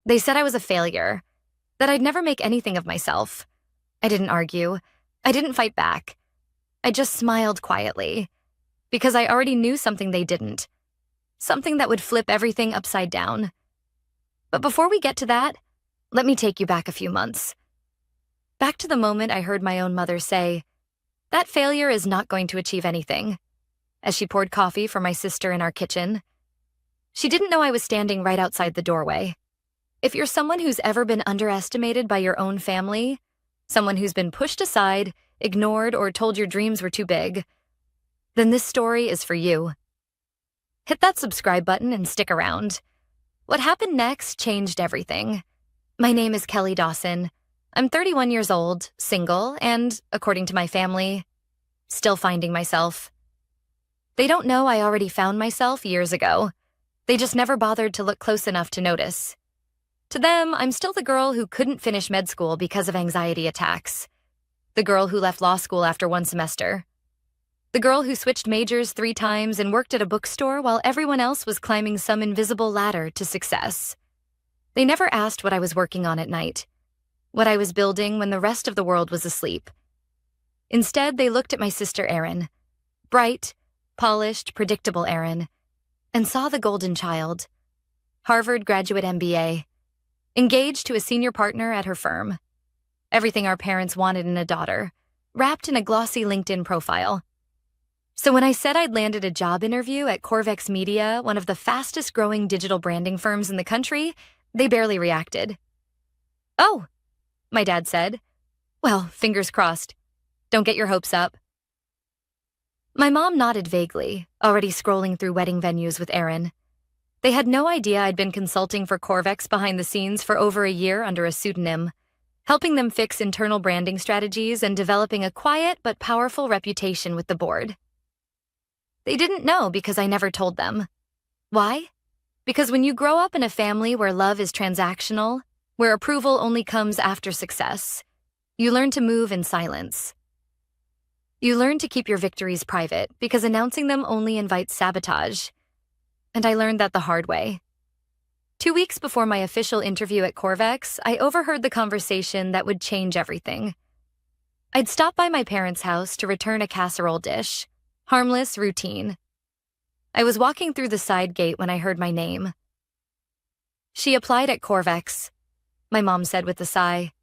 They said I was a failure, that I'd never make anything of myself. I didn't argue. I didn't fight back. I just smiled quietly, because I already knew something they didn't. Something that would flip everything upside down. But before we get to that, let me take you back a few months. Back to the moment I heard my own mother say, "That failure is not going to achieve anything," as she poured coffee for my sister in our kitchen. She didn't know I was standing right outside the doorway. If you're someone who's ever been underestimated by your own family, someone who's been pushed aside, ignored, or told your dreams were too big, then this story is for you. Hit that subscribe button and stick around. What happened next changed everything. My name is Kelly Dawson. I'm 31 years old, single, and, according to my family, still finding myself. They don't know I already found myself years ago. They just never bothered to look close enough to notice. To them, I'm still the girl who couldn't finish med school because of anxiety attacks. The girl who left law school after one semester. The girl who switched majors 3 times and worked at a bookstore while everyone else was climbing some invisible ladder to success. They never asked what I was working on at night, what I was building when the rest of the world was asleep. Instead, they looked at my sister Erin, bright, polished, predictable Erin, and saw the golden child, Harvard graduate MBA, engaged to a senior partner at her firm. Everything our parents wanted in a daughter, wrapped in a glossy LinkedIn profile. So when I said I'd landed a job interview at Corvex Media, one of the fastest-growing digital branding firms in the country, they barely reacted. "Oh," my dad said. "Well, fingers crossed. Don't get your hopes up." My mom nodded vaguely, already scrolling through wedding venues with Erin. They had no idea I'd been consulting for Corvex behind the scenes for over a year under a pseudonym, helping them fix internal branding strategies and developing a quiet but powerful reputation with the board. They didn't know because I never told them. Why? Because when you grow up in a family where love is transactional, where approval only comes after success, you learn to move in silence. You learn to keep your victories private because announcing them only invites sabotage. And I learned that the hard way. 2 weeks before my official interview at Corvex, I overheard the conversation that would change everything. I'd stopped by my parents' house to return a casserole dish. Harmless routine. I was walking through the side gate when I heard my name. "She applied at Corvex," my mom said with a sigh.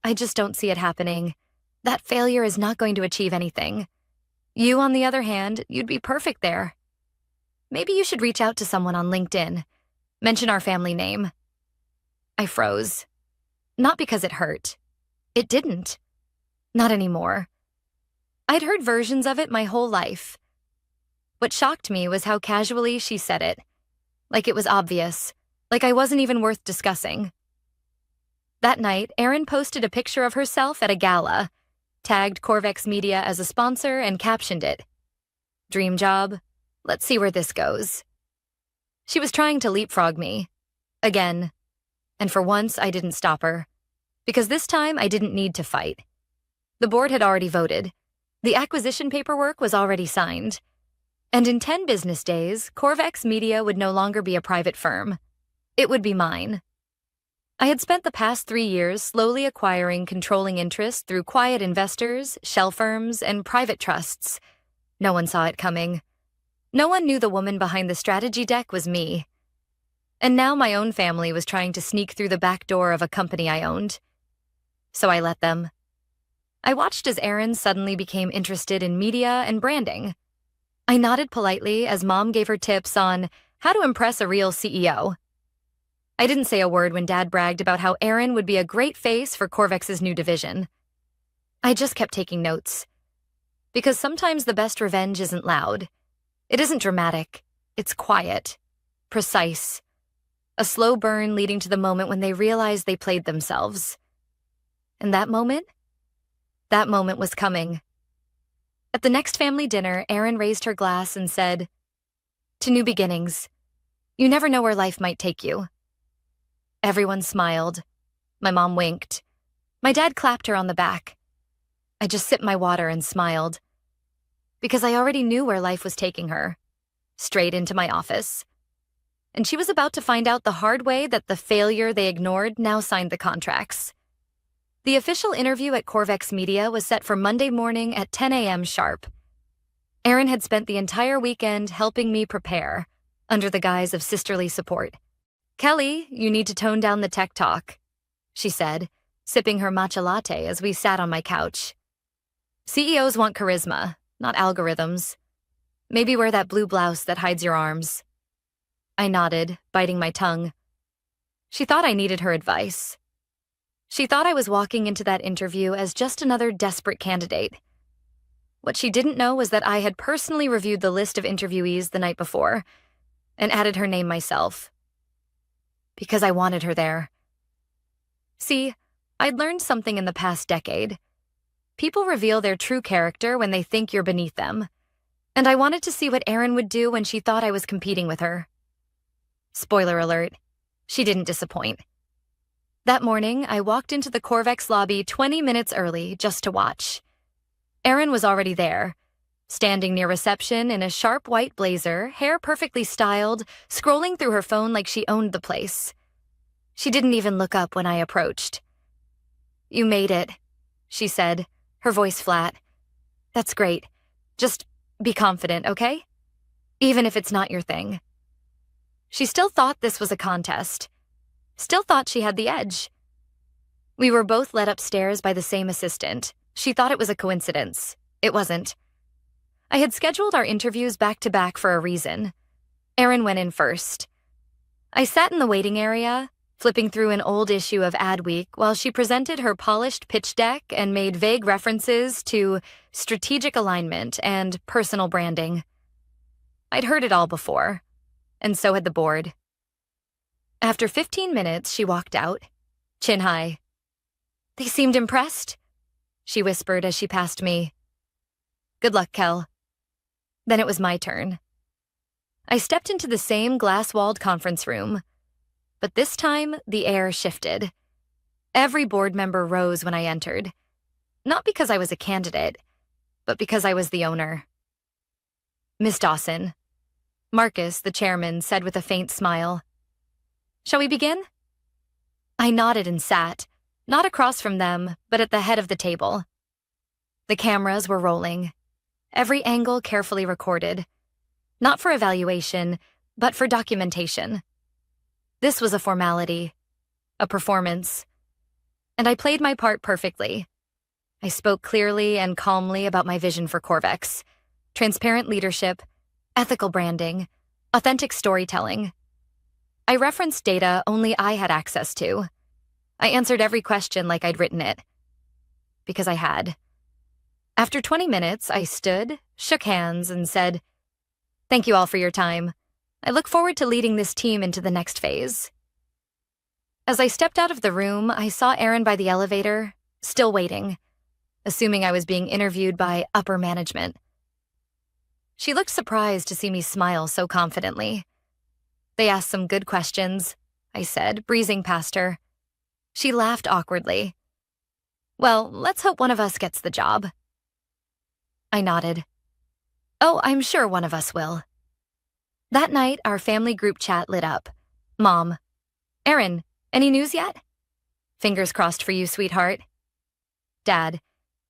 "I just don't see it happening. That failure is not going to achieve anything. You, on the other hand, you'd be perfect there. Maybe you should reach out to someone on LinkedIn. Mention our family name." I froze. Not because it hurt. It didn't. Not anymore. I'd heard versions of it my whole life. What shocked me was how casually she said it. Like it was obvious. Like I wasn't even worth discussing. That night, Erin posted a picture of herself at a gala, tagged Corvex Media as a sponsor, and captioned it, "Dream job. Let's see where this goes." She was trying to leapfrog me. Again. And for once, I didn't stop her. Because this time, I didn't need to fight. The board had already voted. The acquisition paperwork was already signed. And in 10 business days, Corvex Media would no longer be a private firm. It would be mine. I had spent the past 3 years slowly acquiring controlling interest through quiet investors, shell firms, and private trusts. No one saw it coming. No one knew the woman behind the strategy deck was me. And now my own family was trying to sneak through the back door of a company I owned. So I let them. I watched as Erin suddenly became interested in media and branding. I nodded politely as Mom gave her tips on how to impress a real CEO. I didn't say a word when Dad bragged about how Erin would be a great face for Corvex's new division. I just kept taking notes. Because sometimes the best revenge isn't loud. It isn't dramatic. It's quiet. Precise. A slow burn leading to the moment when they realize they played themselves. And that moment was coming. At the next family dinner, Erin raised her glass and said, "To new beginnings. You never know where life might take you." Everyone smiled. My mom winked. My dad clapped her on the back. I just sipped my water and smiled. Because I already knew where life was taking her. Straight into my office. and she was about to find out the hard way that the failure they ignored now signed the contracts. The official interview at Corvex Media was set for Monday morning at 10 a.m. sharp. Erin had spent the entire weekend helping me prepare, under the guise of sisterly support. "Kelly, you need to tone down the tech talk," she said, sipping her matcha latte as we sat on my couch. "CEOs want charisma, not algorithms. Maybe wear that blue blouse that hides your arms." I nodded, biting my tongue. She thought I needed her advice. She thought I was walking into that interview as just another desperate candidate. What she didn't know was that I had personally reviewed the list of interviewees the night before and added her name myself. Because I wanted her there. See, I'd learned something in the past decade. People reveal their true character when they think you're beneath them, and I wanted to see what Erin would do when she thought I was competing with her. Spoiler alert, she didn't disappoint. That morning, I walked into the Corvex lobby 20 minutes early just to watch. Erin was already there, standing near reception in a sharp white blazer, hair perfectly styled, scrolling through her phone like she owned the place. She didn't even look up when I approached. "You made it," she said, her voice flat. "That's great. Just be confident, okay? Even if it's not your thing." She still thought this was a contest. Still thought she had the edge. We were both led upstairs by the same assistant. She thought it was a coincidence. It wasn't. I had scheduled our interviews back-to-back for a reason. Erin went in first. I sat in the waiting area, flipping through an old issue of Adweek while she presented her polished pitch deck and made vague references to strategic alignment and personal branding. I'd heard it all before, and so had the board. After 15 minutes, she walked out, chin high. "They seemed impressed," she whispered as she passed me. "Good luck, Kel." Then it was my turn. I stepped into the same glass-walled conference room, but this time the air shifted. Every board member rose when I entered, not because I was a candidate, but because I was the owner. "Miss Dawson," Marcus, the chairman, said with a faint smile. "Shall we begin?" I nodded and sat, not across from them, but at the head of the table. The cameras were rolling, every angle carefully recorded, not for evaluation, but for documentation. This was a formality, a performance, and I played my part perfectly. I spoke clearly and calmly about my vision for Corvex: transparent leadership, ethical branding, authentic storytelling. I referenced data only I had access to. I answered every question like I'd written it. Because I had. After 20 minutes, I stood, shook hands, and said, "Thank you all for your time. I look forward to leading this team into the next phase." As I stepped out of the room, I saw Erin by the elevator, still waiting, assuming I was being interviewed by upper management. She looked surprised to see me smile so confidently. "They asked some good questions," I said, breezing past her. She laughed awkwardly. "Well, let's hope one of us gets the job." I nodded. "Oh, I'm sure one of us will." That night, our family group chat lit up. Mom: "Erin, any news yet?" "Fingers crossed for you, sweetheart." Dad: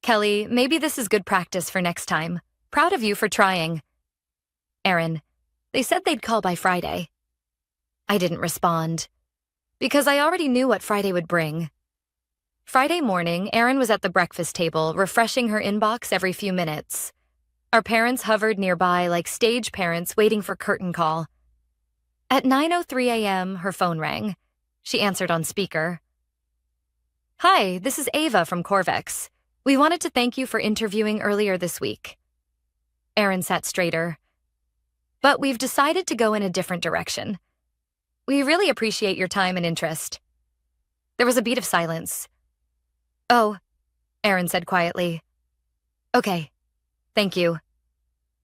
"Kelly, maybe this is good practice for next time. Proud of you for trying." Erin: "They said they'd call by Friday." I didn't respond, because I already knew what Friday would bring. Friday morning, Erin was at the breakfast table, refreshing her inbox every few minutes. Our parents hovered nearby like stage parents waiting for curtain call. At 9:03 a.m., her phone rang. She answered on speaker. "Hi, this is Ava from Corvex. We wanted to thank you for interviewing earlier this week." Erin sat straighter. "But we've decided to go in a different direction. We really appreciate your time and interest." There was a beat of silence. "Oh," Erin said quietly. "Okay, thank you."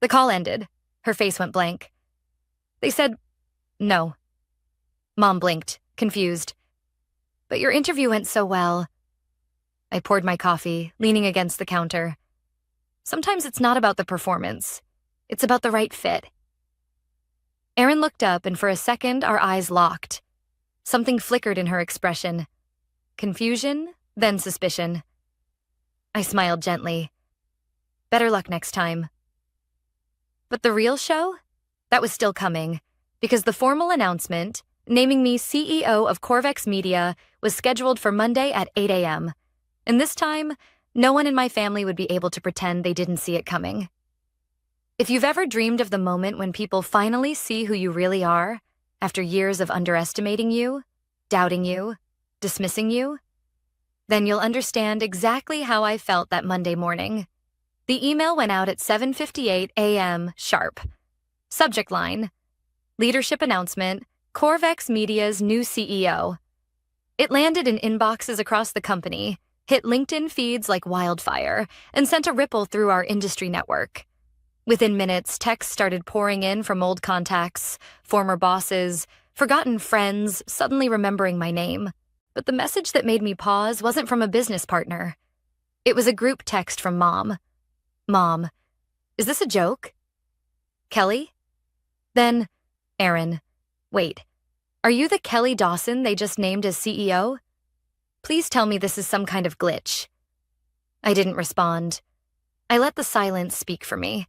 The call ended. Her face went blank. They said, "No." Mom blinked, confused. "But your interview went so well." I poured my coffee, leaning against the counter. Sometimes it's not about the performance. It's about the right fit. Erin looked up, and for a second, our eyes locked. Something flickered in her expression. Confusion, then suspicion. I smiled gently. Better luck next time. But the real show? That was still coming, because the formal announcement, naming me CEO of Corvex Media, was scheduled for Monday at 8 a.m. And this time, no one in my family would be able to pretend they didn't see it coming. If you've ever dreamed of the moment when people finally see who you really are, after years of underestimating you, doubting you, dismissing you, then you'll understand exactly how I felt that Monday morning. The email went out at 7:58 a.m. sharp. Subject line: Leadership announcement, Corvex Media's new CEO. It landed in inboxes across the company, hit LinkedIn feeds like wildfire, and sent a ripple through our industry network. Within minutes, texts started pouring in from old contacts, former bosses, forgotten friends, suddenly remembering my name. But the message that made me pause wasn't from a business partner. It was a group text from Mom. Mom, is this a joke? Kelly? Then, Erin, wait, are you the Kelly Dawson they just named as CEO? Please tell me this is some kind of glitch. I didn't respond. I let the silence speak for me.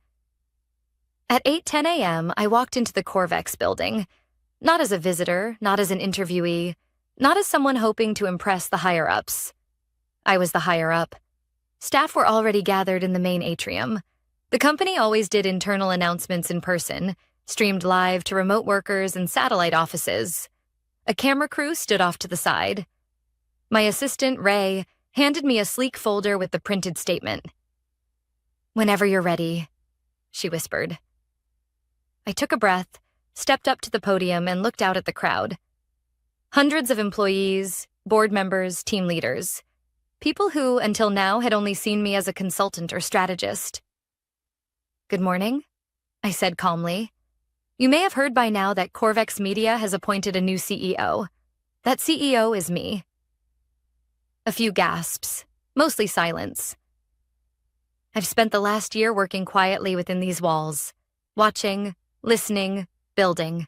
At 8:10 a.m., I walked into the Corvex building, not as a visitor, not as an interviewee, not as someone hoping to impress the higher-ups. I was the higher-up. Staff were already gathered in the main atrium. The company always did internal announcements in person, streamed live to remote workers and satellite offices. A camera crew stood off to the side. My assistant, Ray, handed me a sleek folder with the printed statement. "Whenever you're ready," she whispered. I took a breath, stepped up to the podium, and looked out at the crowd. Hundreds of employees, board members, team leaders. People who, until now, had only seen me as a consultant or strategist. "Good morning," I said calmly. "You may have heard by now that Corvex Media has appointed a new CEO. That CEO is me." A few gasps, mostly silence. I've spent the last year working quietly within these walls, watching, listening, building.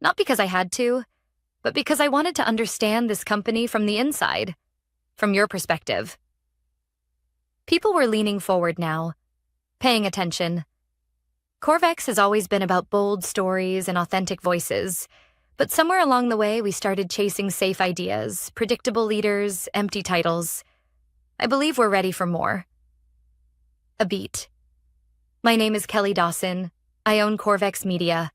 Not because I had to, but because I wanted to understand this company from the inside, from your perspective. People were leaning forward now, paying attention. Corvex has always been about bold stories and authentic voices, but somewhere along the way we started chasing safe ideas, predictable leaders, empty titles. I believe we're ready for more. A beat. My name is Kelly Dawson. I own Corvex Media,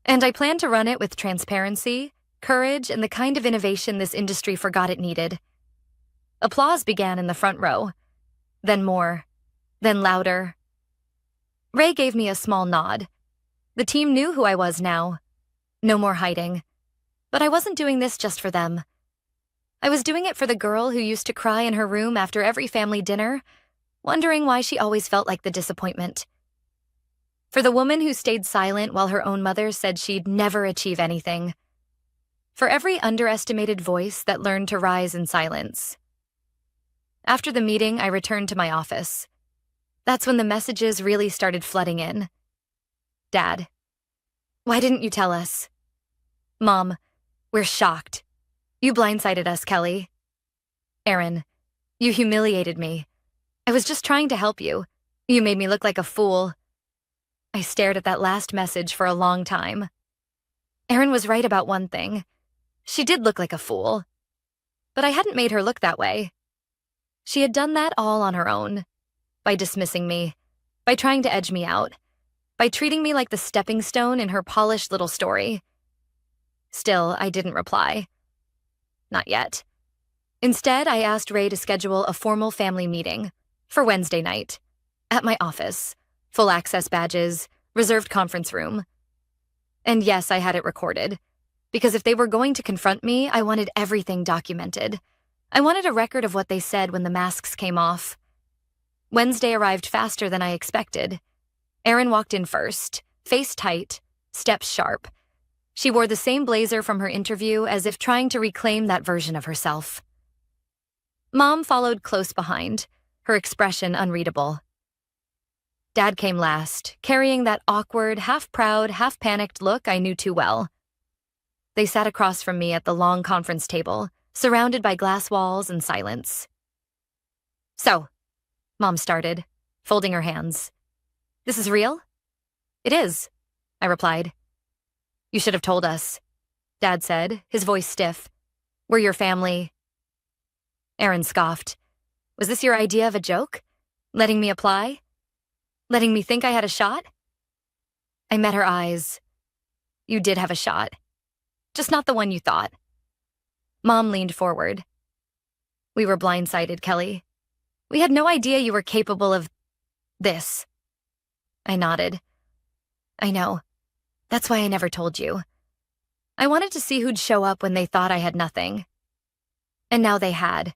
and I plan to run it with transparency, courage, and the kind of innovation this industry forgot it needed. Applause began in the front row, then more, then louder. Ray gave me a small nod. The team knew who I was now. No more hiding. But I wasn't doing this just for them. I was doing it for the girl who used to cry in her room after every family dinner, wondering why she always felt like the disappointment. For the woman who stayed silent while her own mother said she'd never achieve anything. For every underestimated voice that learned to rise in silence. After the meeting, I returned to my office. That's when the messages really started flooding in. Dad, why didn't you tell us? Mom, we're shocked. You blindsided us, Kelly. Erin, you humiliated me. I was just trying to help you. You made me look like a fool. I stared at that last message for a long time. Erin was right about one thing. She did look like a fool. But I hadn't made her look that way. She had done that all on her own. By dismissing me. By trying to edge me out. By treating me like the stepping stone in her polished little story. Still, I didn't reply. Not yet. Instead, I asked Ray to schedule a formal family meeting for Wednesday night. At my office. Full access badges, reserved conference room. And yes, I had it recorded. Because if they were going to confront me, I wanted everything documented. I wanted a record of what they said when the masks came off. Wednesday arrived faster than I expected. Erin walked in first, face tight, steps sharp. She wore the same blazer from her interview as if trying to reclaim that version of herself. Mom followed close behind, her expression unreadable. Dad came last, carrying that awkward, half-proud, half-panicked look I knew too well. They sat across from me at the long conference table, surrounded by glass walls and silence. "So," Mom started, folding her hands. "This is real?" "It is," I replied. "You should have told us," Dad said, his voice stiff. "We're your family." Aaron scoffed. "Was this your idea of a joke? Letting me apply? Letting me think I had a shot?" I met her eyes. "You did have a shot. Just not the one you thought." Mom leaned forward. "We were blindsided, Kelly. We had no idea you were capable of this." I nodded. "I know. That's why I never told you. I wanted to see who'd show up when they thought I had nothing." And now they had.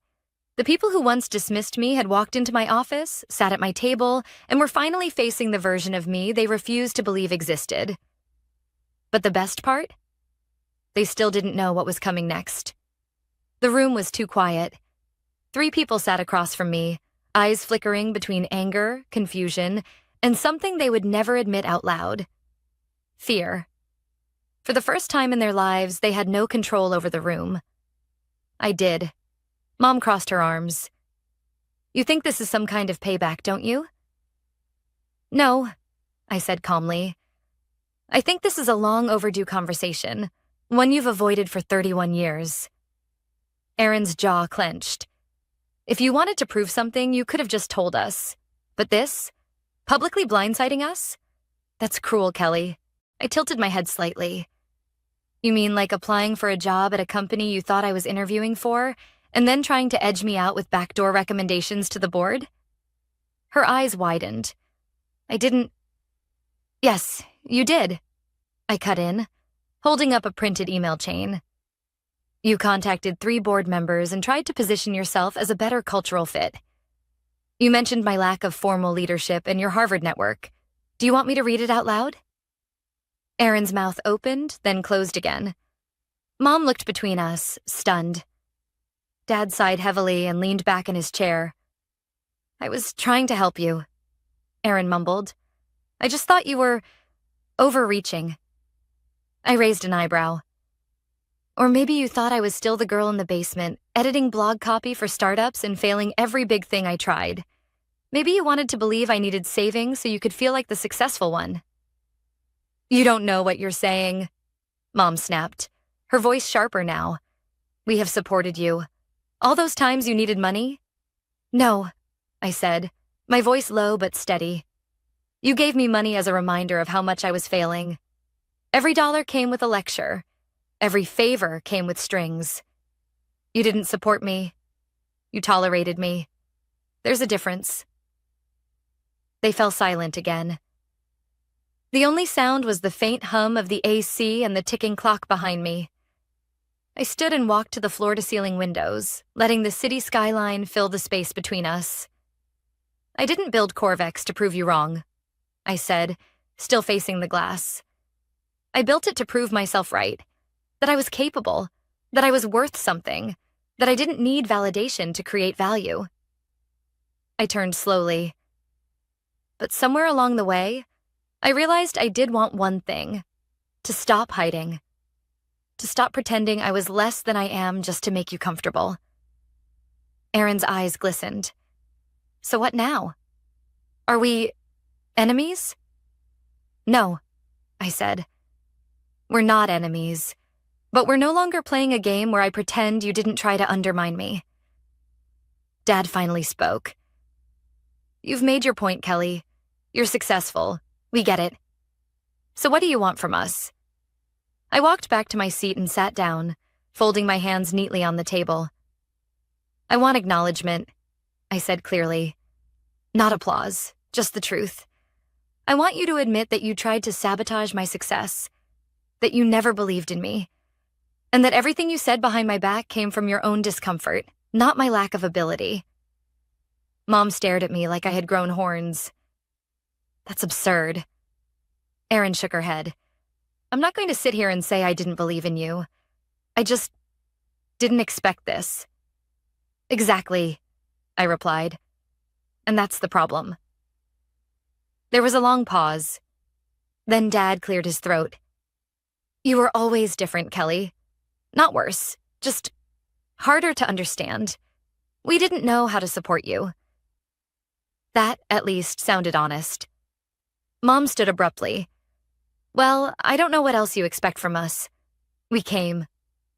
The people who once dismissed me had walked into my office, sat at my table, and were finally facing the version of me they refused to believe existed. But the best part? They still didn't know what was coming next. The room was too quiet. 3 people sat across from me, eyes flickering between anger, confusion, and something they would never admit out loud. Fear. For the first time in their lives, they had no control over the room. I did. Mom crossed her arms. "You think this is some kind of payback, don't you?" "No," I said calmly. "I think this is a long overdue conversation, one you've avoided for 31 years. Aaron's jaw clenched. "If you wanted to prove something, you could have just told us. But this? Publicly blindsiding us? That's cruel, Kelly." I tilted my head slightly. "You mean like applying for a job at a company you thought I was interviewing for, and then trying to edge me out with backdoor recommendations to the board?" Her eyes widened. "I didn't—" "Yes, you did," I cut in, holding up a printed email chain. "You contacted 3 board members and tried to position yourself as a better cultural fit. You mentioned my lack of formal leadership and your Harvard network. Do you want me to read it out loud?" Aaron's mouth opened, then closed again. Mom looked between us, stunned. Dad sighed heavily and leaned back in his chair. "I was trying to help you," Aaron mumbled. "I just thought you were overreaching." I raised an eyebrow. "Or maybe you thought I was still the girl in the basement, editing blog copy for startups and failing every big thing I tried. Maybe you wanted to believe I needed saving so you could feel like the successful one." "You don't know what you're saying," Mom snapped, her voice sharper now. "We have supported you. All those times you needed money?" "No," I said, my voice low but steady. "You gave me money as a reminder of how much I was failing. Every dollar came with a lecture. Every favor came with strings. You didn't support me. You tolerated me. There's a difference." They fell silent again. The only sound was the faint hum of the AC and the ticking clock behind me. I stood and walked to the floor-to-ceiling windows, letting the city skyline fill the space between us. "I didn't build Corvex to prove you wrong," I said, still facing the glass. "I built it to prove myself right, that I was capable, that I was worth something, that I didn't need validation to create value." I turned slowly. But somewhere along the way, I realized I did want one thing: to stop hiding. To stop pretending I was less than I am just to make you comfortable. Aaron's eyes glistened. "So what now? Are we enemies?" "No," I said. "We're not enemies, but we're no longer playing a game where I pretend you didn't try to undermine me." Dad finally spoke. "You've made your point, Kelly. You're successful. We get it. So what do you want from us?" I walked back to my seat and sat down, folding my hands neatly on the table. "I want acknowledgement," I said clearly. "Not applause, just the truth. I want you to admit that you tried to sabotage my success, that you never believed in me, and that everything you said behind my back came from your own discomfort, not my lack of ability." Mom stared at me like I had grown horns. "That's absurd." Aaron shook her head. "I'm not going to sit here and say I didn't believe in you. I just didn't expect this." "Exactly," I replied. "And that's the problem." There was a long pause. Then Dad cleared his throat. You were always different, Kelly. Not worse, just harder to understand. We didn't know how to support you. That, at least, sounded honest. Mom stood abruptly. Well, I don't know what else you expect from us. We came.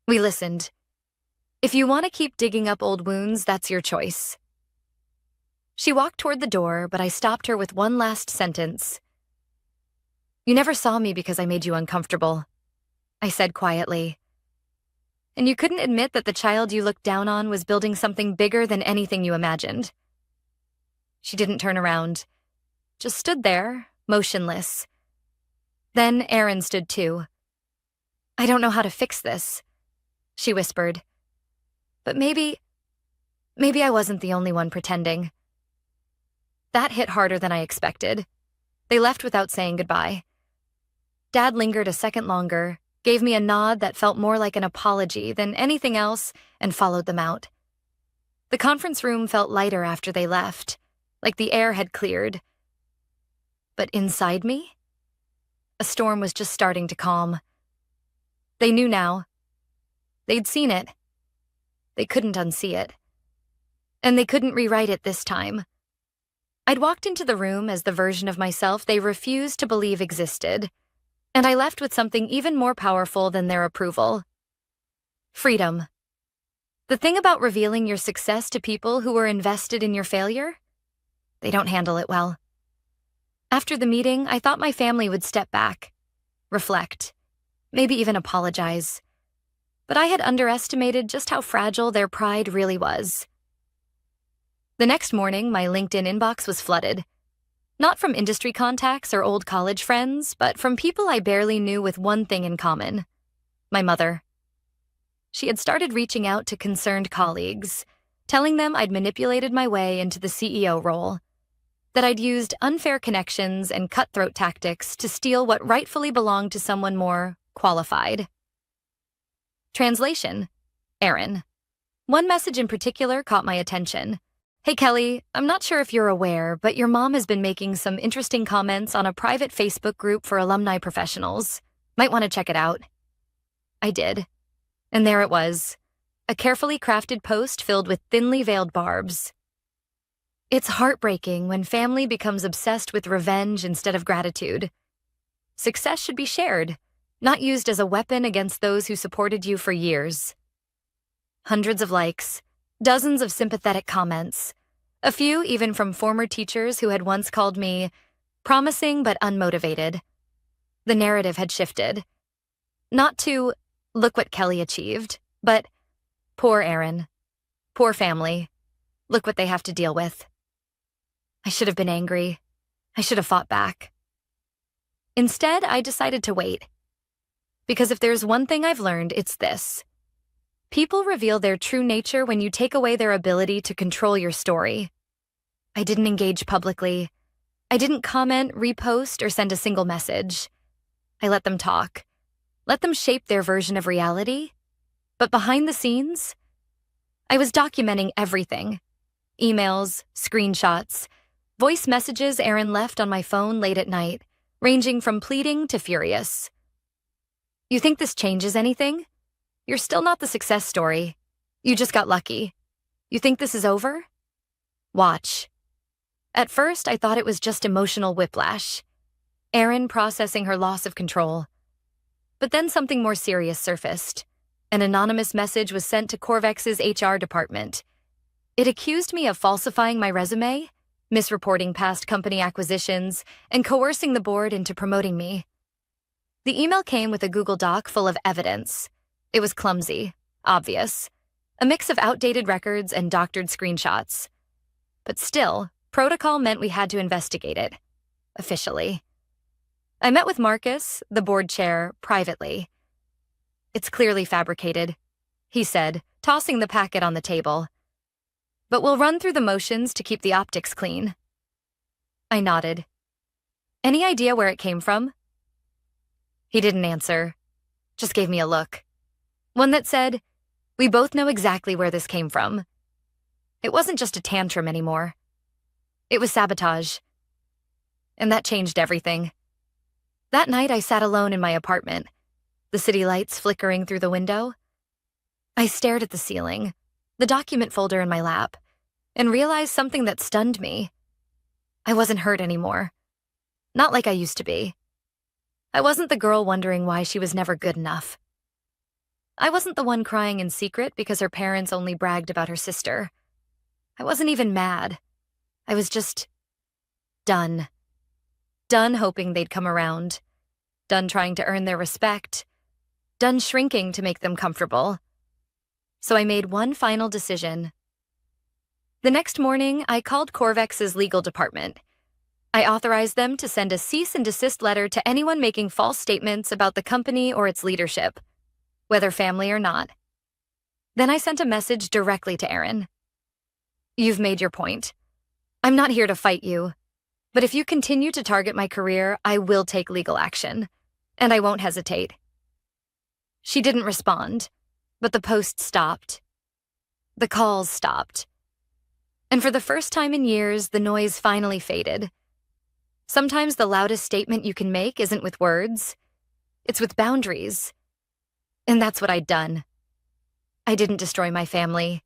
We listened. If you want to keep digging up old wounds, that's your choice. She walked toward the door, but I stopped her with one last sentence. You never saw me because I made you uncomfortable, I said quietly. And you couldn't admit that the child you looked down on was building something bigger than anything you imagined. She didn't turn around, just stood there, motionless. Then Erin stood too. I don't know how to fix this, she whispered. But maybe I wasn't the only one pretending. That hit harder than I expected. They left without saying goodbye. Dad lingered a second longer, gave me a nod that felt more like an apology than anything else, and followed them out. The conference room felt lighter after they left, like the air had cleared. But inside me, a storm was just starting to calm. They knew now. They'd seen it. They couldn't unsee it. And they couldn't rewrite it this time. I'd walked into the room as the version of myself they refused to believe existed, and I left with something even more powerful than their approval. Freedom. The thing about revealing your success to people who were invested in your failure? They don't handle it well. After the meeting, I thought my family would step back, reflect, maybe even apologize. But I had underestimated just how fragile their pride really was. The next morning, my LinkedIn inbox was flooded. Not from industry contacts or old college friends, but from people I barely knew with one thing in common: my mother. She had started reaching out to concerned colleagues, telling them I'd manipulated my way into the CEO role, that I'd used unfair connections and cutthroat tactics to steal what rightfully belonged to someone more qualified. Translation: Erin. One message in particular caught my attention. Hey Kelly, I'm not sure if you're aware, but your mom has been making some interesting comments on a private Facebook group for alumni professionals. Might want to check it out. I did. And there it was, a carefully crafted post filled with thinly veiled barbs. It's heartbreaking when family becomes obsessed with revenge instead of gratitude. Success should be shared, not used as a weapon against those who supported you for years. Hundreds of likes, dozens of sympathetic comments, a few even from former teachers who had once called me promising but unmotivated. The narrative had shifted. Not to, look what Kelly achieved, but poor Erin, poor family, look what they have to deal with. I should have been angry. I should have fought back. Instead, I decided to wait. Because if there's one thing I've learned, it's this. People reveal their true nature when you take away their ability to control your story. I didn't engage publicly. I didn't comment, repost, or send a single message. I let them talk. Let them shape their version of reality. But behind the scenes, I was documenting everything. Emails, screenshots, voice messages Erin left on my phone late at night, ranging from pleading to furious. You think this changes anything? You're still not the success story. You just got lucky. You think this is over? Watch. At first, I thought it was just emotional whiplash. Erin processing her loss of control. But then something more serious surfaced. An anonymous message was sent to Corvex's HR department. It accused me of falsifying my resume, misreporting past company acquisitions, and coercing the board into promoting me. The email came with a Google Doc full of evidence. It was clumsy, obvious, a mix of outdated records and doctored screenshots. But still, protocol meant we had to investigate it, officially. I met with Marcus, the board chair, privately. It's clearly fabricated, he said, tossing the packet on the table. But we'll run through the motions to keep the optics clean. I nodded. Any idea where it came from? He didn't answer, just gave me a look. One that said, we both know exactly where this came from. It wasn't just a tantrum anymore. It was sabotage. and that changed everything. That night, I sat alone in my apartment, the city lights flickering through the window. I stared at the ceiling, the document folder in my lap, and realized something that stunned me. I wasn't hurt anymore. Not like I used to be. I wasn't the girl wondering why she was never good enough. I wasn't the one crying in secret because her parents only bragged about her sister. I wasn't even mad. I was just done. Done hoping they'd come around. Done trying to earn their respect. Done shrinking to make them comfortable. So I made one final decision. The next morning, I called Corvex's legal department. I authorized them to send a cease and desist letter to anyone making false statements about the company or its leadership, whether family or not. Then I sent a message directly to Aaron. You've made your point. I'm not here to fight you, but if you continue to target my career, I will take legal action, and I won't hesitate. She didn't respond, but the post stopped. The calls stopped. And for the first time in years, the noise finally faded. Sometimes the loudest statement you can make isn't with words, it's with boundaries. And that's what I'd done. I didn't destroy my family.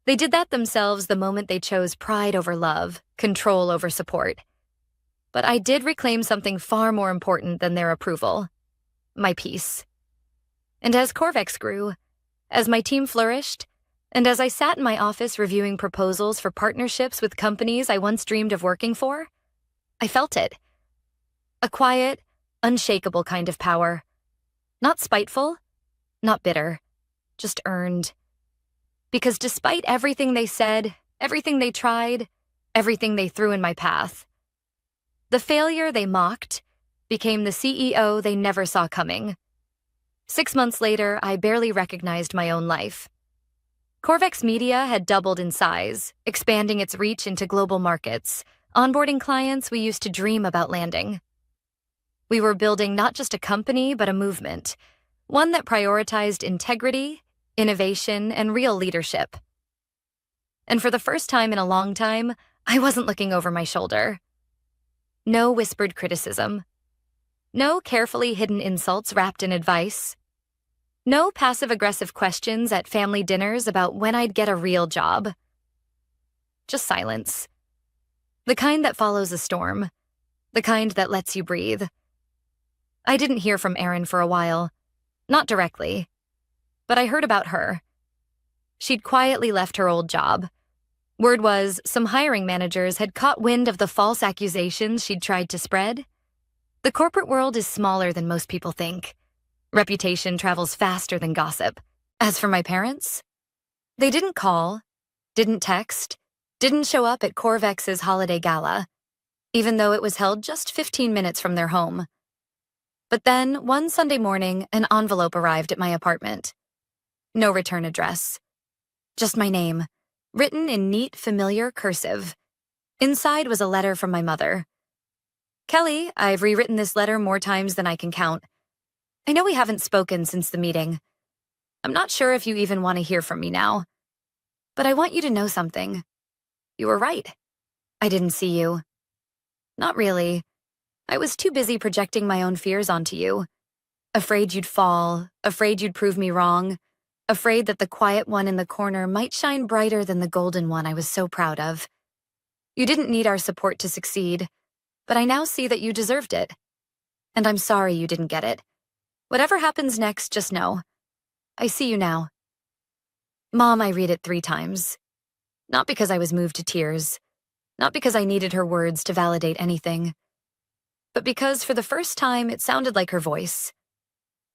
They did that themselves the moment they chose pride over love, control over support. But I did reclaim something far more important than their approval: my peace. And as Corvex grew, as my team flourished, and as I sat in my office reviewing proposals for partnerships with companies I once dreamed of working for, I felt it. A quiet, unshakable kind of power. Not spiteful, not bitter, just earned. Because despite everything they said, everything they tried, everything they threw in my path, the failure they mocked became the CEO they never saw coming. 6 months later, I barely recognized my own life. Corvex Media had doubled in size, expanding its reach into global markets, onboarding clients we used to dream about landing. We were building not just a company, but a movement, one that prioritized integrity, innovation, and real leadership. And for the first time in a long time, I wasn't looking over my shoulder. No whispered criticism. No carefully hidden insults wrapped in advice. No passive-aggressive questions at family dinners about when I'd get a real job. Just silence. The kind that follows a storm. The kind that lets you breathe. I didn't hear from Erin for a while. Not directly. But I heard about her. She'd quietly left her old job. Word was, some hiring managers had caught wind of the false accusations she'd tried to spread. The corporate world is smaller than most people think. Reputation travels faster than gossip. As for my parents, they didn't call, didn't text, didn't show up at Corvex's holiday gala, even though it was held just 15 minutes from their home. But then, one Sunday morning, an envelope arrived at my apartment. No return address. Just my name, written in neat, familiar cursive. Inside was a letter from my mother. Kelly, I've rewritten this letter more times than I can count. I know we haven't spoken since the meeting. I'm not sure if you even want to hear from me now. But I want you to know something. You were right. I didn't see you. Not really. I was too busy projecting my own fears onto you. Afraid you'd fall, afraid you'd prove me wrong, afraid that the quiet one in the corner might shine brighter than the golden one I was so proud of. You didn't need our support to succeed, but I now see that you deserved it. And I'm sorry you didn't get it. Whatever happens next, just know. I see you now. Mom, I read it 3 times. Not because I was moved to tears. Not because I needed her words to validate anything. But because for the first time, it sounded like her voice.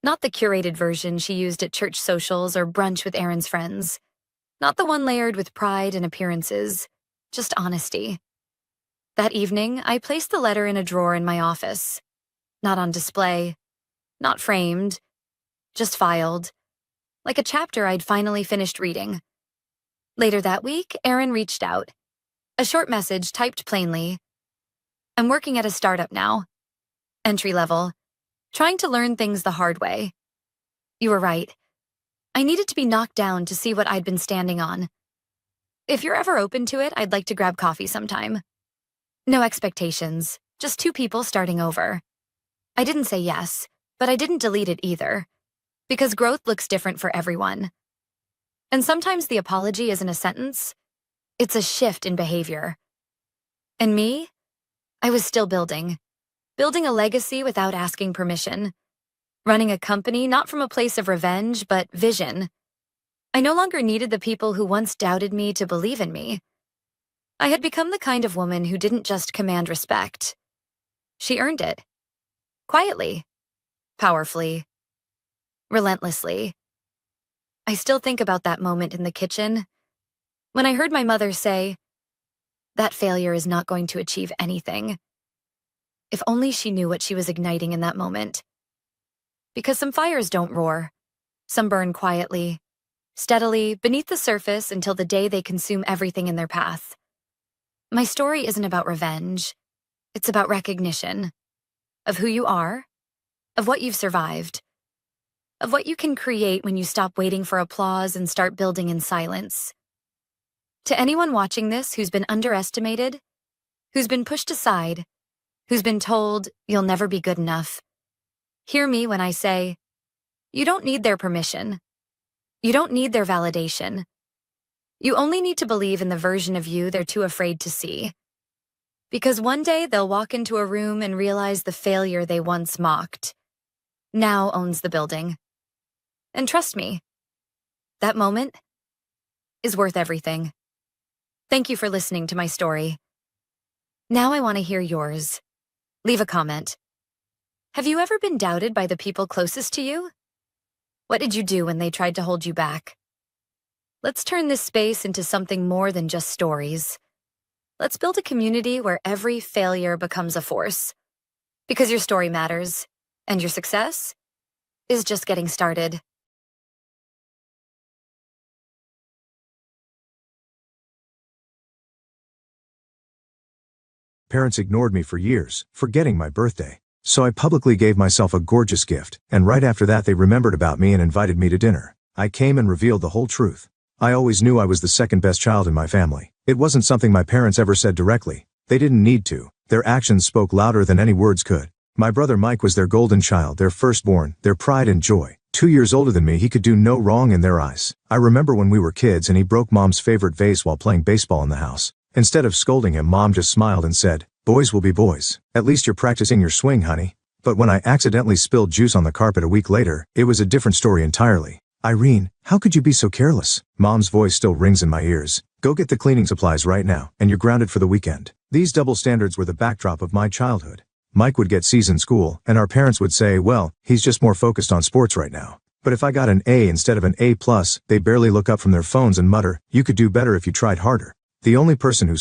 Not the curated version she used at church socials or brunch with Aaron's friends. Not the one layered with pride and appearances. Just honesty. That evening, I placed the letter in a drawer in my office. Not on display. Not framed. Just filed. Like a chapter I'd finally finished reading. Later that week, Aaron reached out. A short message typed plainly. I'm working at a startup now. Entry level. Trying to learn things the hard way. You were right. I needed to be knocked down to see what I'd been standing on. If you're ever open to it, I'd like to grab coffee sometime. No expectations. Just two people starting over. I didn't say yes, but I didn't delete it either, because growth looks different for everyone. And sometimes the apology isn't a sentence, it's a shift in behavior. And me? I was still building a legacy without asking permission, running a company not from a place of revenge, but vision. I no longer needed the people who once doubted me to believe in me. I had become the kind of woman who didn't just command respect. She earned it. Quietly, powerfully, relentlessly. I still think about that moment in the kitchen, when I heard my mother say, "That failure is not going to achieve anything." If only she knew what she was igniting in that moment. Because some fires don't roar. Some burn quietly, steadily, beneath the surface until the day they consume everything in their path. My story isn't about revenge. It's about recognition of who you are, of what you've survived, of what you can create when you stop waiting for applause and start building in silence. To anyone watching this who's been underestimated, who's been pushed aside, who's been told you'll never be good enough, hear me when I say, you don't need their permission. You don't need their validation. You only need to believe in the version of you they're too afraid to see. Because one day they'll walk into a room and realize the failure they once mocked now owns the building. And trust me, that moment is worth everything. Thank you for listening to my story. Now I want to hear yours. Leave a comment. Have you ever been doubted by the people closest to you? What did you do when they tried to hold you back? Let's turn this space into something more than just stories. Let's build a community where every failure becomes a force. Because your story matters, and your success is just getting started. Parents ignored me for years, forgetting my birthday. So I publicly gave myself a gorgeous gift, and right after that they remembered about me and invited me to dinner. I came and revealed the whole truth. I always knew I was the second best child in my family. It wasn't something my parents ever said directly. They didn't need to. Their actions spoke louder than any words could. My brother Mike was their golden child, their firstborn, their pride and joy. 2 years older than me, he could do no wrong in their eyes. I remember when we were kids and he broke Mom's favorite vase while playing baseball in the house. Instead of scolding him, Mom just smiled and said, "Boys will be boys. At least you're practicing your swing, honey." But when I accidentally spilled juice on the carpet a week later, it was a different story entirely. "Irene, how could you be so careless?" Mom's voice still rings in my ears. "Go get the cleaning supplies right now, and you're grounded for the weekend." These double standards were the backdrop of my childhood. Mike would get C's in school, and our parents would say, "Well, he's just more focused on sports right now." But if I got an A instead of an A+, they'd barely look up from their phones and mutter, "You could do better if you tried harder." The only person who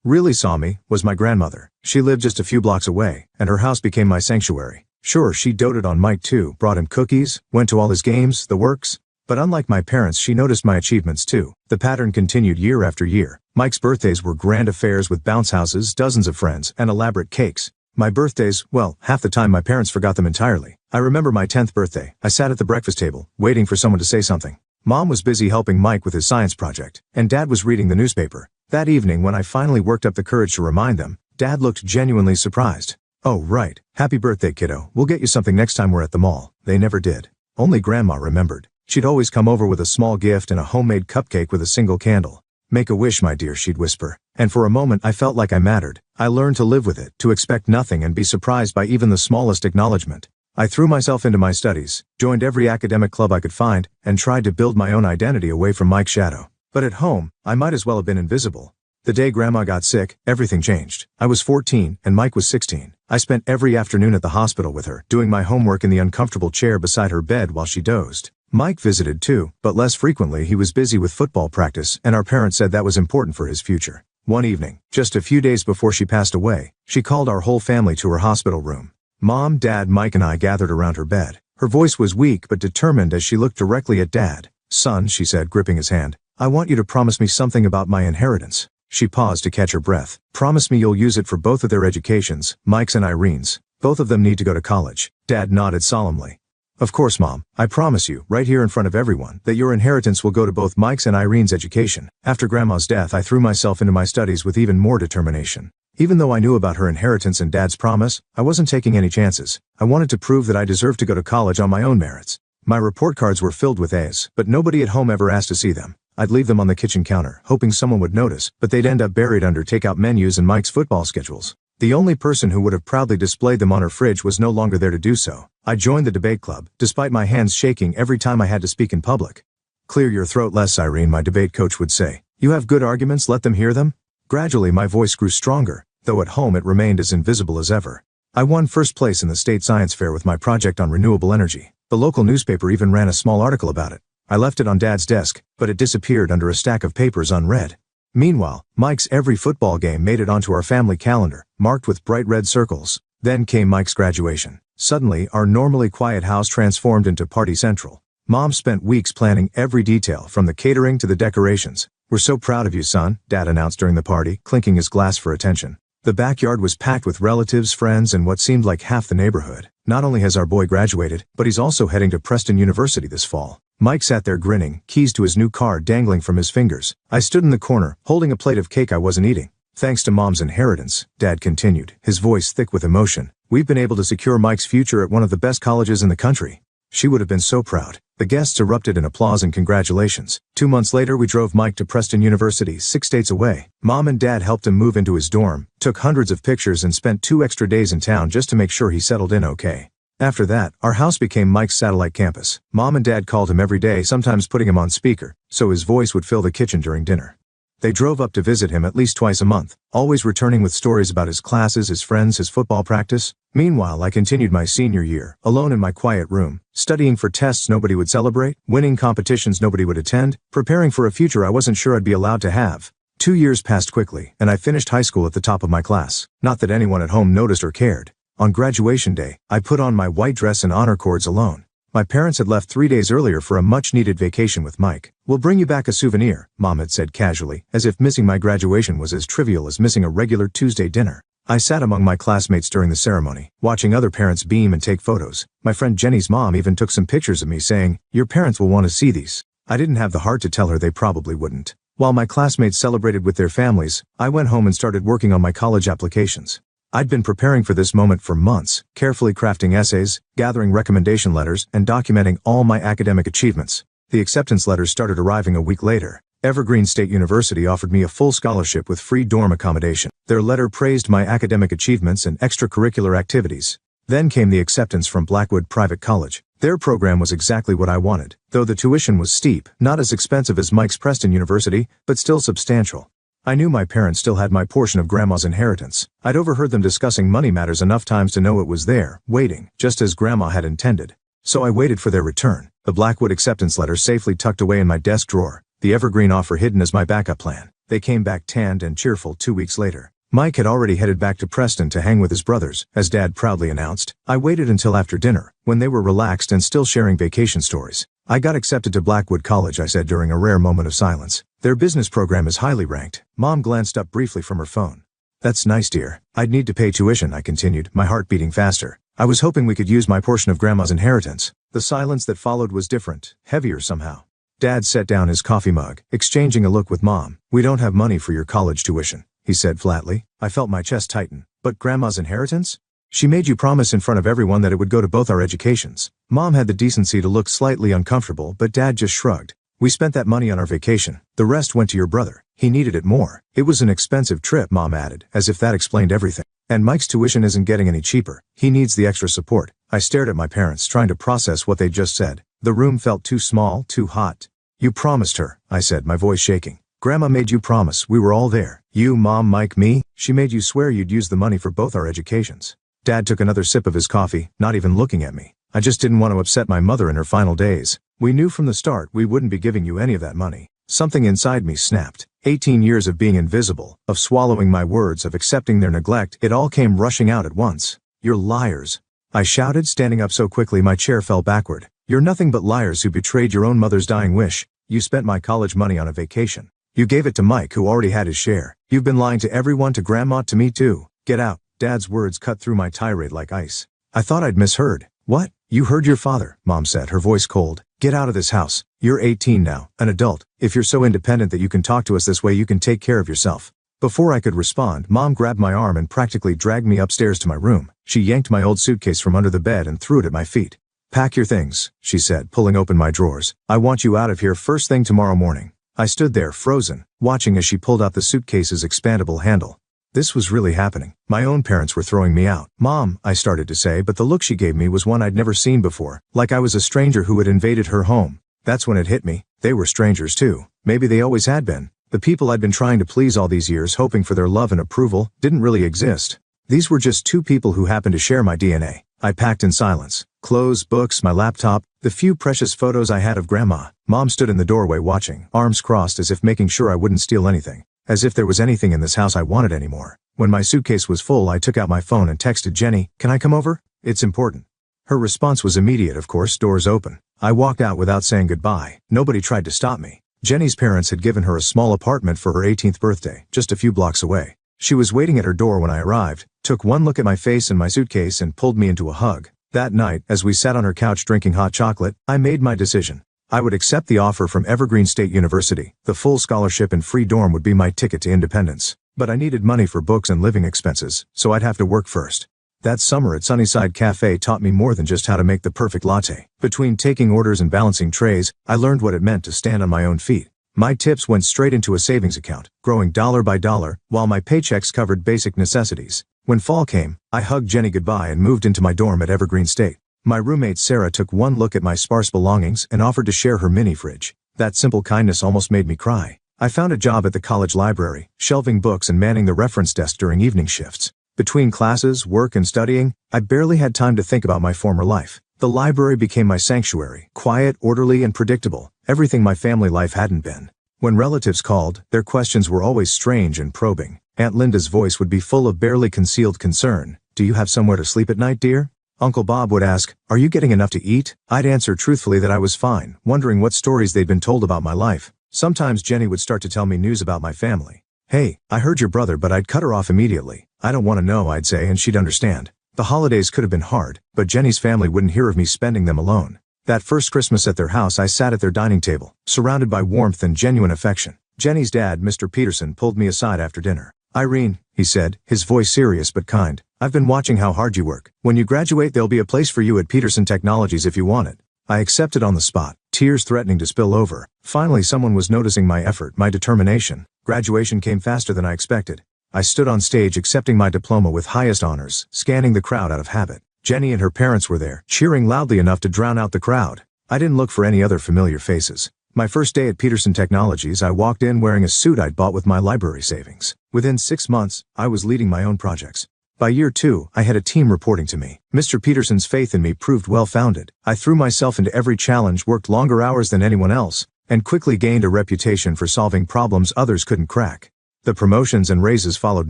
really saw me, was my grandmother. She lived just a few blocks away, and her house became my sanctuary. Sure, she doted on Mike too, brought him cookies, went to all his games, the works. But unlike my parents, she noticed my achievements too. The pattern continued year after year. Mike's birthdays were grand affairs with bounce houses, dozens of friends, and elaborate cakes. My birthdays, well, half the time my parents forgot them entirely. I remember my 10th birthday. I sat at the breakfast table, waiting for someone to say something. Mom was busy helping Mike with his science project, and Dad was reading the newspaper. That evening, when I finally worked up the courage to remind them, Dad looked genuinely surprised. "Oh, right. Happy birthday, kiddo. We'll get you something next time we're at the mall." They never did. Only Grandma remembered. She'd always come over with a small gift and a homemade cupcake with a single candle. "Make a wish, my dear," she'd whisper. And for a moment I felt like I mattered. I learned to live with it, to expect nothing and be surprised by even the smallest acknowledgement. I threw myself into my studies, joined every academic club I could find, and tried to build my own identity away from Mike's shadow. But at home, I might as well have been invisible. The day Grandma got sick, everything changed. I was 14, and Mike was 16. I spent every afternoon at the hospital with her, doing my homework in the uncomfortable chair beside her bed while she dozed. Mike visited too, but less frequently. He was busy with football practice, and our parents said that was important for his future. One evening, just a few days before she passed away, she called our whole family to her hospital room. Mom, Dad, Mike, and I gathered around her bed. Her voice was weak but determined as she looked directly at Dad. "Son," she said, gripping his hand, "I want you to promise me something about my inheritance." She paused to catch her breath. "Promise me you'll use it for both of their educations, Mike's and Irene's. Both of them need to go to college." Dad nodded solemnly. Of course, Mom. I promise you, right here in front of everyone, that your inheritance will go to both Mike's and Irene's education. After Grandma's death, I threw myself into my studies with even more determination. Even though I knew about her inheritance and Dad's promise, I wasn't taking any chances. I wanted to prove that I deserved to go to college on my own merits. My report cards were filled with A's, but nobody at home ever asked to see them. I'd leave them on the kitchen counter, hoping someone would notice, but they'd end up buried under takeout menus and Mike's football schedules. The only person who would have proudly displayed them on her fridge was no longer there to do so. I joined the debate club, despite my hands shaking every time I had to speak in public. "Clear your throat less, Irene," my debate coach would say. "You have good arguments, let them hear them." Gradually my voice grew stronger, though at home it remained as invisible as ever. I won first place in the state science fair with my project on renewable energy. The local newspaper even ran a small article about it. I left it on Dad's desk, but it disappeared under a stack of papers unread. Meanwhile, Mike's every football game made it onto our family calendar, marked with bright red circles. Then came Mike's graduation. Suddenly, our normally quiet house transformed into party central. Mom spent weeks planning every detail, from the catering to the decorations. "We're so proud of you, son," Dad announced during the party, clinking his glass for attention. The backyard was packed with relatives, friends, and what seemed like half the neighborhood. Not only has our boy graduated, but he's also heading to Preston University this fall. Mike sat there grinning, keys to his new car dangling from his fingers. I stood in the corner, holding a plate of cake I wasn't eating. "Thanks to Mom's inheritance," Dad continued, his voice thick with emotion, "we've been able to secure Mike's future at one of the best colleges in the country." She would have been so proud. The guests erupted in applause and congratulations. 2 months later, we drove Mike to Preston University, 6 states away. Mom and Dad helped him move into his dorm, took hundreds of pictures, and spent 2 extra days in town just to make sure he settled in okay. After that, our house became Mike's satellite campus. Mom and Dad called him every day, sometimes putting him on speaker, so his voice would fill the kitchen during dinner. They drove up to visit him at least twice a month, always returning with stories about his classes, his friends, his football practice. Meanwhile, I continued my senior year, alone in my quiet room, studying for tests nobody would celebrate, winning competitions nobody would attend, preparing for a future I wasn't sure I'd be allowed to have. 2 years passed quickly, and I finished high school at the top of my class. Not that anyone at home noticed or cared. On graduation day, I put on my white dress and honor cords alone. My parents had left 3 days earlier for a much-needed vacation with Mike. "We'll bring you back a souvenir," Mom had said casually, as if missing my graduation was as trivial as missing a regular Tuesday dinner. I sat among my classmates during the ceremony, watching other parents beam and take photos. My friend Jenny's mom even took some pictures of me, saying, "Your parents will want to see these." I didn't have the heart to tell her they probably wouldn't. While my classmates celebrated with their families, I went home and started working on my college applications. I'd been preparing for this moment for months, carefully crafting essays, gathering recommendation letters, and documenting all my academic achievements. The acceptance letters started arriving a week later. Evergreen State University offered me a full scholarship with free dorm accommodation. Their letter praised my academic achievements and extracurricular activities. Then came the acceptance from Blackwood Private College. Their program was exactly what I wanted, though the tuition was steep, not as expensive as Mike's Preston University, but still substantial. I knew my parents still had my portion of Grandma's inheritance. I'd overheard them discussing money matters enough times to know it was there, waiting, just as Grandma had intended. So I waited for their return, the Blackwood acceptance letter safely tucked away in my desk drawer, the Evergreen offer hidden as my backup plan. They came back tanned and cheerful 2 weeks later. Mike had already headed back to Preston to hang with his brothers, as Dad proudly announced. I waited until after dinner, when they were relaxed and still sharing vacation stories. "I got accepted to Blackwood College," I said during a rare moment of silence. "Their business program is highly ranked." Mom glanced up briefly from her phone. "That's nice, dear. I'd need to pay tuition," I continued, my heart beating faster. I was hoping we could use my portion of Grandma's inheritance. The silence that followed was different, heavier somehow. Dad set down his coffee mug, exchanging a look with Mom. "We don't have money for your college tuition," he said flatly. I felt my chest tighten. "But Grandma's inheritance? She made you promise in front of everyone that it would go to both our educations." Mom had the decency to look slightly uncomfortable, but Dad just shrugged. "We spent that money on our vacation. The rest went to your brother. He needed it more. It was an expensive trip," Mom added, as if that explained everything. "And Mike's tuition isn't getting any cheaper. He needs the extra support." I stared at my parents, trying to process what they'd just said. The room felt too small, too hot. "You promised her," I said, my voice shaking. "Grandma made you promise. We were all there. You, Mom, Mike, me. She made you swear you'd use the money for both our educations." Dad took another sip of his coffee, not even looking at me. "I just didn't want to upset my mother in her final days. We knew from the start we wouldn't be giving you any of that money." Something inside me snapped. 18 years of being invisible, of swallowing my words, of accepting their neglect, it all came rushing out at once. "You're liars," I shouted, standing up so quickly my chair fell backward. "You're nothing but liars who betrayed your own mother's dying wish. You spent my college money on a vacation. You gave it to Mike, who already had his share. You've been lying to everyone, to Grandma, to me too. Get out." Dad's words cut through my tirade like ice. I thought I'd misheard. "What? You heard your father, Mom said, her voice cold. Get out of this house. You're 18 now, an adult. If you're so independent that you can talk to us this way, you can take care of yourself. Before I could respond, Mom grabbed my arm and practically dragged me upstairs to my room. She yanked my old suitcase from under the bed and threw it at my feet. Pack your things, she said, pulling open my drawers. I want you out of here first thing tomorrow morning. I stood there, frozen, watching as she pulled out the suitcase's expandable handle. This was really happening. My own parents were throwing me out. Mom, I started to say, but the look she gave me was one I'd never seen before, like I was a stranger who had invaded her home. That's when it hit me. They were strangers too. Maybe they always had been. The people I'd been trying to please all these years, hoping for their love and approval, didn't really exist. These were just two people who happened to share my DNA. I packed in silence. Clothes, books, my laptop, the few precious photos I had of Grandma. Mom stood in the doorway watching, arms crossed as if making sure I wouldn't steal anything. As if there was anything in this house I wanted anymore. When my suitcase was full, I took out my phone and texted Jenny, "Can I come over? It's important." Her response was immediate, of course, doors open. I walked out without saying goodbye. Nobody tried to stop me. Jenny's parents had given her a small apartment for her 18th birthday, just a few blocks away. She was waiting at her door when I arrived, took one look at my face and my suitcase and pulled me into a hug. That night, as we sat on her couch drinking hot chocolate, I made my decision. I would accept the offer from Evergreen State University. The full scholarship and free dorm would be my ticket to independence. But I needed money for books and living expenses, so I'd have to work first. That summer at Sunnyside Cafe taught me more than just how to make the perfect latte. Between taking orders and balancing trays, I learned what it meant to stand on my own feet. My tips went straight into a savings account, growing dollar by dollar, while my paychecks covered basic necessities. When fall came, I hugged Jenny goodbye and moved into my dorm at Evergreen State. My roommate Sarah took one look at my sparse belongings and offered to share her mini fridge. That simple kindness almost made me cry. I found a job at the college library, shelving books and manning the reference desk during evening shifts. Between classes, work, and studying, I barely had time to think about my former life. The library became my sanctuary, quiet, orderly, and predictable, everything my family life hadn't been. When relatives called, their questions were always strange and probing. Aunt Linda's voice would be full of barely concealed concern. "Do you have somewhere to sleep at night, dear?" Uncle Bob would ask, "Are you getting enough to eat?" I'd answer truthfully that I was fine, wondering what stories they'd been told about my life. Sometimes Jenny would start to tell me news about my family. "Hey, I heard your brother," but I'd cut her off immediately. "I don't want to know," I'd say, and she'd understand. The holidays could have been hard, but Jenny's family wouldn't hear of me spending them alone. That first Christmas at their house, I sat at their dining table, surrounded by warmth and genuine affection. Jenny's dad, Mr. Peterson, pulled me aside after dinner. "Irene," he said, his voice serious but kind, "I've been watching how hard you work. When you graduate, there'll be a place for you at Peterson Technologies if you want it." I accepted on the spot, tears threatening to spill over. Finally, someone was noticing my effort, my determination. Graduation came faster than I expected. I stood on stage accepting my diploma with highest honors, scanning the crowd out of habit. Jenny and her parents were there, cheering loudly enough to drown out the crowd. I didn't look for any other familiar faces. My first day at Peterson Technologies, I walked in wearing a suit I'd bought with my library savings. Within 6 months, I was leading my own projects. By year 2, I had a team reporting to me. Mr. Peterson's faith in me proved well-founded. I threw myself into every challenge, worked longer hours than anyone else, and quickly gained a reputation for solving problems others couldn't crack. The promotions and raises followed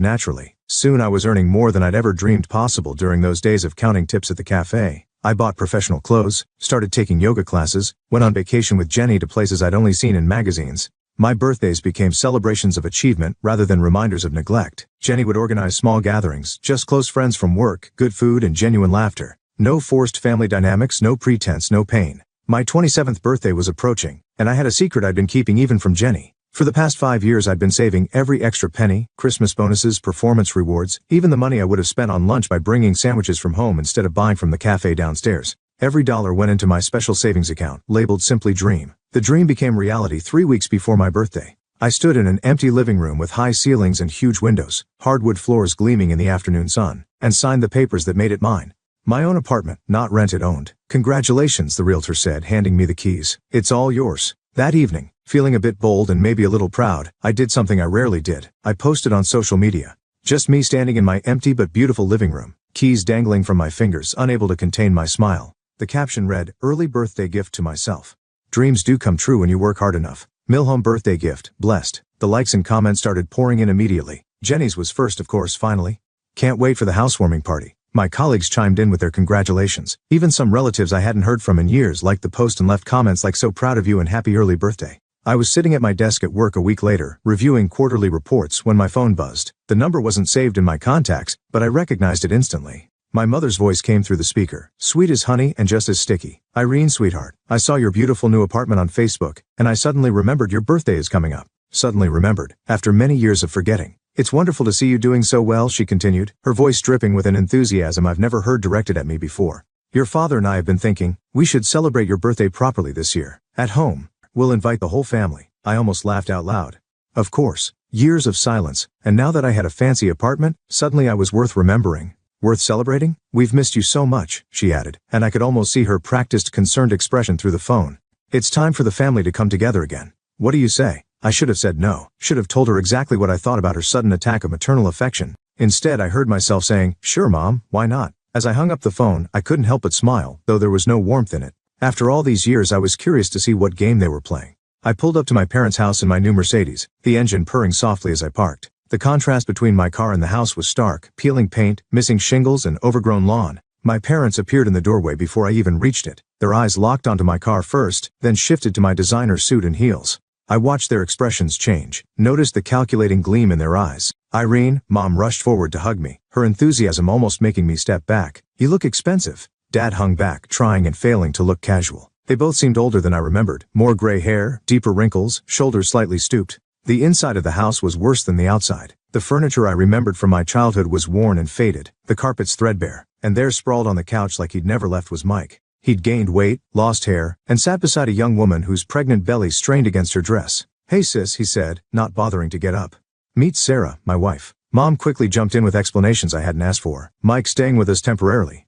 naturally. Soon I was earning more than I'd ever dreamed possible during those days of counting tips at the cafe. I bought professional clothes, started taking yoga classes, went on vacation with Jenny to places I'd only seen in magazines. My birthdays became celebrations of achievement rather than reminders of neglect. Jenny would organize small gatherings, just close friends from work, good food, and genuine laughter. No forced family dynamics, no pretense, no pain. My 27th birthday was approaching, and I had a secret I'd been keeping even from Jenny. For the past 5 years, I'd been saving every extra penny, Christmas bonuses, performance rewards, even the money I would have spent on lunch by bringing sandwiches from home instead of buying from the cafe downstairs. Every dollar went into my special savings account, labeled Simply Dream. The dream became reality 3 weeks before my birthday. I stood in an empty living room with high ceilings and huge windows, hardwood floors gleaming in the afternoon sun, and signed the papers that made it mine. My own apartment, not rented, owned. "Congratulations," the realtor said, handing me the keys. "It's all yours." That evening, feeling a bit bold and maybe a little proud, I did something I rarely did. I posted on social media. Just me standing in my empty but beautiful living room, keys dangling from my fingers, unable to contain my smile. The caption read, "Early birthday gift to myself. Dreams do come true when you work hard enough. Milhome birthday gift, blessed." The likes and comments started pouring in immediately. Jenny's was first, of course, finally. "Can't wait for the housewarming party." My colleagues chimed in with their congratulations. Even some relatives I hadn't heard from in years liked the post and left comments like, "So proud of you and happy early birthday." I was sitting at my desk at work a week later, reviewing quarterly reports, when my phone buzzed. The number wasn't saved in my contacts, but I recognized it instantly. My mother's voice came through the speaker, sweet as honey and just as sticky. Irene, sweetheart, I saw your beautiful new apartment on Facebook, and I suddenly remembered your birthday is coming up. Suddenly remembered, after many years of forgetting. It's wonderful to see you doing so well, she continued, her voice dripping with an enthusiasm I've never heard directed at me before. Your father and I have been thinking, we should celebrate your birthday properly this year. At home. We'll invite the whole family. I almost laughed out loud. Of course. Years of silence, and now that I had a fancy apartment, suddenly I was worth remembering. Worth celebrating? We've missed you so much, she added, and I could almost see her practiced, concerned expression through the phone. It's time for the family to come together again. What do you say? I should have said no, should have told her exactly what I thought about her sudden attack of maternal affection. Instead, I heard myself saying, sure mom, why not? As I hung up the phone, I couldn't help but smile, though there was no warmth in it. After all these years I was curious to see what game they were playing. I pulled up to my parents' house in my new Mercedes, the engine purring softly as I parked. The contrast between my car and the house was stark, peeling paint, missing shingles and overgrown lawn. My parents appeared in the doorway before I even reached it. Their eyes locked onto my car first, then shifted to my designer suit and heels. I watched their expressions change, noticed the calculating gleam in their eyes. Irene, Mom rushed forward to hug me, her enthusiasm almost making me step back. You look expensive. Dad hung back, trying and failing to look casual. They both seemed older than I remembered, more gray hair, deeper wrinkles, shoulders slightly stooped. The inside of the house was worse than the outside. The furniture I remembered from my childhood was worn and faded, the carpets threadbare, and there sprawled on the couch like he'd never left was Mike. He'd gained weight, lost hair, and sat beside a young woman whose pregnant belly strained against her dress. Hey sis, he said, not bothering to get up. Meet Sarah, my wife. Mom quickly jumped in with explanations I hadn't asked for. Mike's staying with us temporarily.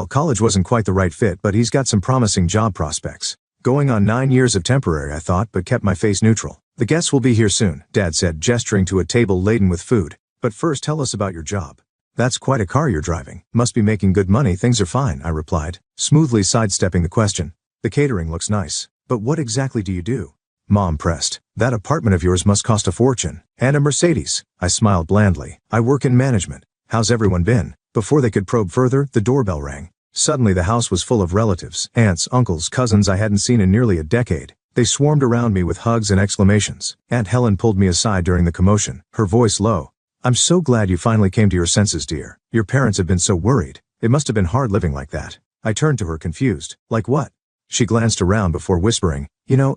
College wasn't quite the right fit, but he's got some promising job prospects. Going on 9 years of temporary, I thought, but kept my face neutral. The guests will be here soon, Dad said, gesturing to a table laden with food. But first tell us about your job. That's quite a car you're driving. Must be making good money. Things are fine, I replied, smoothly sidestepping the question. The catering looks nice. But what exactly do you do? Mom pressed. That apartment of yours must cost a fortune. And a Mercedes. I smiled blandly. I work in management. How's everyone been? Before they could probe further, the doorbell rang. Suddenly the house was full of relatives, aunts, uncles, cousins I hadn't seen in nearly a decade. They swarmed around me with hugs and exclamations. Aunt Helen pulled me aside during the commotion, her voice low. I'm so glad you finally came to your senses, dear. Your parents have been so worried. It must have been hard living like that. I turned to her confused. Like what? She glanced around before whispering,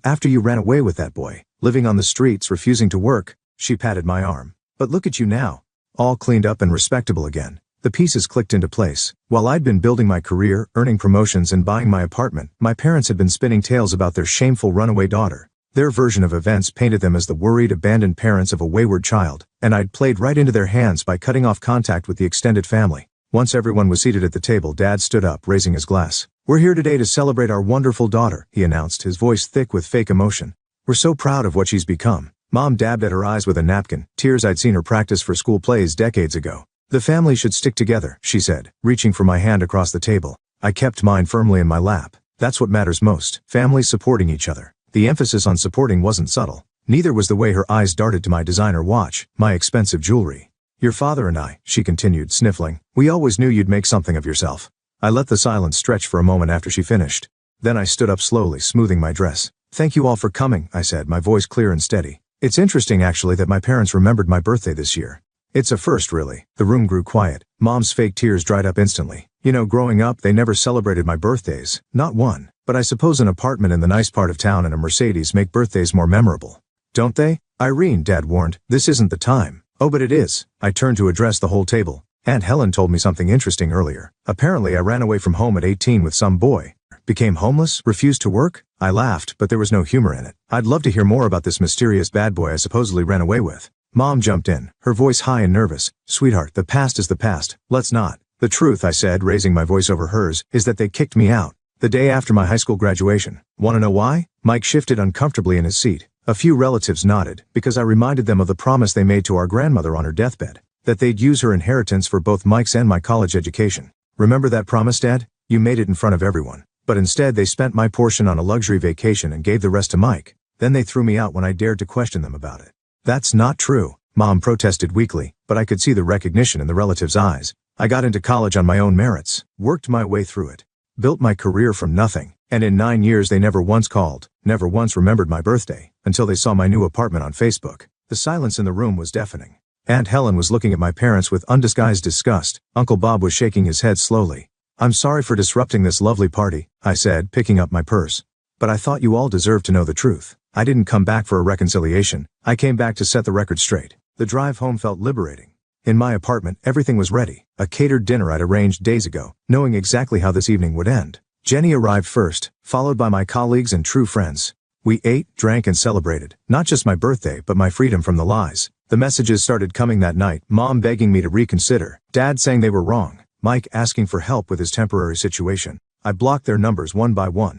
after you ran away with that boy, living on the streets, refusing to work. She patted my arm. But look at you now. All cleaned up and respectable again. The pieces clicked into place. While I'd been building my career, earning promotions and buying my apartment, my parents had been spinning tales about their shameful runaway daughter. Their version of events painted them as the worried, abandoned parents of a wayward child, and I'd played right into their hands by cutting off contact with the extended family. Once everyone was seated at the table, Dad stood up, raising his glass. We're here today to celebrate our wonderful daughter, he announced, his voice thick with fake emotion. We're so proud of what she's become. Mom dabbed at her eyes with a napkin, tears I'd seen her practice for school plays decades ago. The family should stick together, she said, reaching for my hand across the table. I kept mine firmly in my lap. That's what matters most, families supporting each other. The emphasis on supporting wasn't subtle. Neither was the way her eyes darted to my designer watch, my expensive jewelry. Your father and I, she continued, sniffling, we always knew you'd make something of yourself. I let the silence stretch for a moment after she finished. Then I stood up slowly, smoothing my dress. Thank you all for coming, I said, my voice clear and steady. It's interesting actually that my parents remembered my birthday this year. It's a first, really. The room grew quiet. Mom's fake tears dried up instantly. Growing up, they never celebrated my birthdays. Not one. But I suppose an apartment in the nice part of town and a Mercedes make birthdays more memorable. Don't they? Irene, Dad warned. This isn't the time. Oh, but it is. I turned to address the whole table. Aunt Helen told me something interesting earlier. Apparently I ran away from home at 18 with some boy. Became homeless? Refused to work? I laughed, but there was no humor in it. I'd love to hear more about this mysterious bad boy I supposedly ran away with. Mom jumped in, her voice high and nervous. Sweetheart, the past is the past. Let's not. The truth, I said, raising my voice over hers, is that they kicked me out. The day after my high school graduation. Want to know why? Mike shifted uncomfortably in his seat. A few relatives nodded, because I reminded them of the promise they made to our grandmother on her deathbed. That they'd use her inheritance for both Mike's and my college education. Remember that promise, Dad? You made it in front of everyone. But instead they spent my portion on a luxury vacation and gave the rest to Mike. Then they threw me out when I dared to question them about it. That's not true, Mom protested weakly, but I could see the recognition in the relatives' eyes. I got into college on my own merits, worked my way through it, built my career from nothing, and in 9 years they never once called, never once remembered my birthday, until they saw my new apartment on Facebook. The silence in the room was deafening. Aunt Helen was looking at my parents with undisguised disgust. Uncle Bob was shaking his head slowly. "I'm sorry for disrupting this lovely party," I said, picking up my purse. "But I thought you all deserved to know the truth. I didn't come back for a reconciliation. I came back to set the record straight." The drive home felt liberating. In my apartment, everything was ready. A catered dinner I'd arranged days ago, knowing exactly how this evening would end. Jenny arrived first, followed by my colleagues and true friends. We ate, drank, and celebrated, not just my birthday but my freedom from the lies. The messages started coming that night, Mom begging me to reconsider, Dad saying they were wrong, Mike asking for help with his temporary situation. I blocked their numbers one by one.